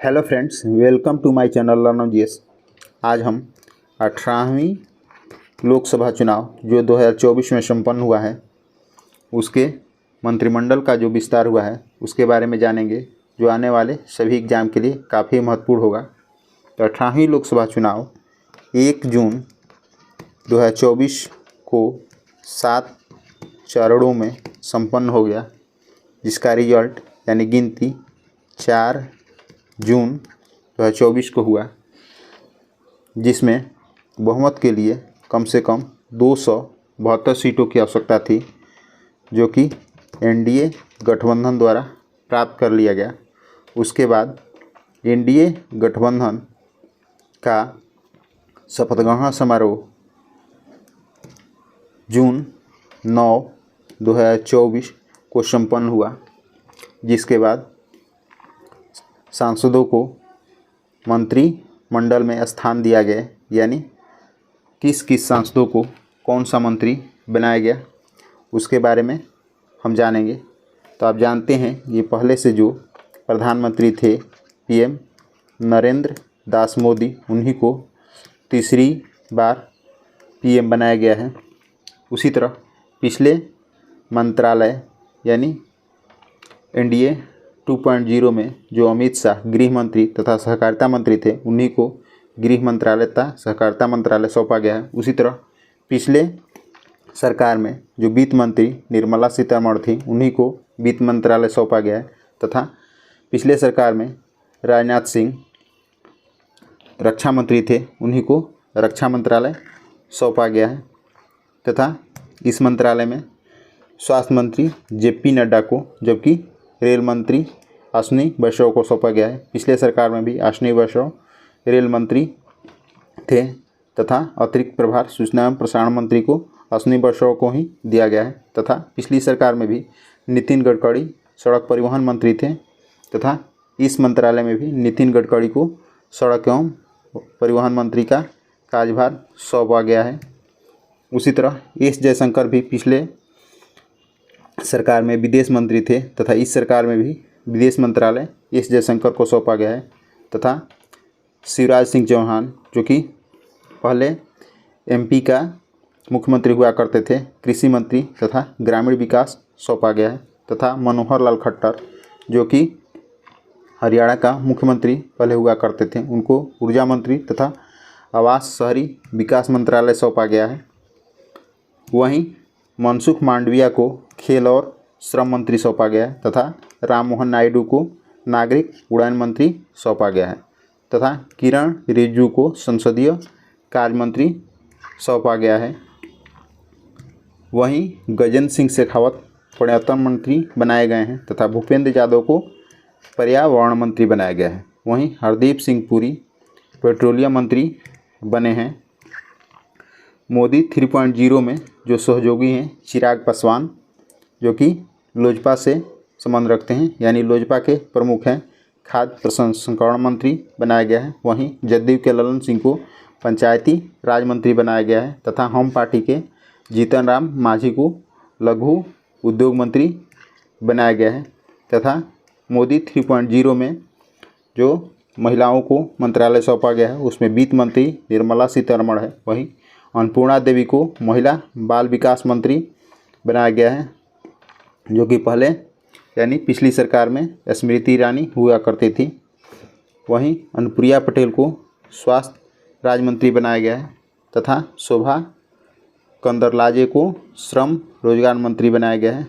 Hello friends, welcome to my channel learn GS. आज हम 18वीं लोकसभा चुनाव जो 2024 में संपन्न हुआ है उसके मंत्रिमंडल का जो विस्तार हुआ है उसके बारे में जानेंगे, जो आने वाले सभी एग्ज़ाम के लिए काफ़ी महत्वपूर्ण होगा। तो 18वीं लोकसभा चुनाव 1 जून 2024 को 7 चरणों में संपन्न हो गया, जिसका रिजल्ट यानी गिनती 4 जून 2024 को हुआ, जिसमें बहुमत के लिए कम से कम 272 सीटों की आवश्यकता थी, जो कि एनडीए गठबंधन द्वारा प्राप्त कर लिया गया। उसके बाद एनडीए गठबंधन का शपथ ग्रहण समारोह जून 9, 2024 को संपन्न हुआ, जिसके बाद सांसदों को मंत्रिमंडल में स्थान दिया गया, यानी किस किस सांसदों को कौन सा मंत्री बनाया गया उसके बारे में हम जानेंगे। तो आप जानते हैं ये पहले से जो प्रधानमंत्री थे पीएम नरेंद्र दास मोदी, उन्हीं को तीसरी बार पीएम बनाया गया है। उसी तरह पिछले मंत्रालय यानी एनडीए 2.0 में जो अमित शाह गृह मंत्री तथा सहकारिता मंत्री थे, उन्हीं को गृह मंत्रालय तथा सहकारिता मंत्रालय सौंपा गया है। उसी तरह पिछले सरकार में जो वित्त मंत्री निर्मला सीतारमण थी, उन्हीं को वित्त मंत्रालय सौंपा गया है। तथा पिछले सरकार में राजनाथ सिंह रक्षा मंत्री थे, उन्हीं को रक्षा मंत्रालय सौंपा गया है। तथा इस मंत्रालय में स्वास्थ्य मंत्री जेपी नड्डा को, जबकि रेल मंत्री अश्विनी वैष्णव को सौंपा गया है। पिछले सरकार में भी अश्विनी वैष्णव रेल मंत्री थे तथा अतिरिक्त प्रभार सूचना एवं प्रसारण मंत्री को अश्विनी वैष्णव को ही दिया गया है। तथा पिछली सरकार में भी नितिन गडकरी सड़क परिवहन मंत्री थे तथा इस मंत्रालय में भी नितिन गडकरी को सड़क एवं परिवहन मंत्री का कार्यभार सौंपा गया है। उसी तरह एस जयशंकर भी पिछले सरकार में विदेश मंत्री थे तथा इस सरकार में भी विदेश मंत्रालय एस जयशंकर को सौंपा गया है। तथा शिवराज सिंह चौहान, जो कि पहले एमपी का मुख्यमंत्री हुआ करते थे, कृषि मंत्री तथा ग्रामीण विकास सौंपा गया है। तथा मनोहर लाल खट्टर, जो कि हरियाणा का मुख्यमंत्री पहले हुआ करते थे, उनको ऊर्जा मंत्री तथा आवास शहरी विकास मंत्रालय सौंपा गया है। वहीं मनसुख मांडविया को खेल और श्रम मंत्री सौंपा गया है तथा राम मोहन नायडू को नागरिक उड्डयन मंत्री सौंपा गया है। तथा किरण रिजिजू को संसदीय कार्य मंत्री सौंपा गया है। वहीं गजेंद्र सिंह शेखावत पर्यटन मंत्री बनाए गए हैं तथा भूपेंद्र यादव को पर्यावरण मंत्री बनाया गया है। वहीं हरदीप सिंह पुरी पेट्रोलियम मंत्री बने हैं। मोदी 3.0 में जो सहयोगी हैं चिराग पासवान, जो कि लोजपा से संबंध रखते हैं, यानी लोजपा के प्रमुख हैं, खाद्य प्रसंस्करण मंत्री बनाया गया है। वहीं जदयू के ललन सिंह को पंचायती राज मंत्री बनाया गया है तथा हम पार्टी के जीतन राम मांझी को लघु उद्योग मंत्री बनाया गया है। तथा मोदी 3.0 में जो महिलाओं को मंत्रालय सौंपा गया है उसमें वित्त मंत्री निर्मला सीतारमण है। वहीं अन्नपूर्णा देवी को महिला बाल विकास मंत्री बनाया गया है, जो कि पहले यानी पिछली सरकार में स्मृति ईरानी हुआ करती थी। वहीं अनुप्रिया पटेल को स्वास्थ्य राज्य मंत्री बनाया गया है तथा शोभा कंदरलाजे को श्रम रोजगार मंत्री बनाया गया है।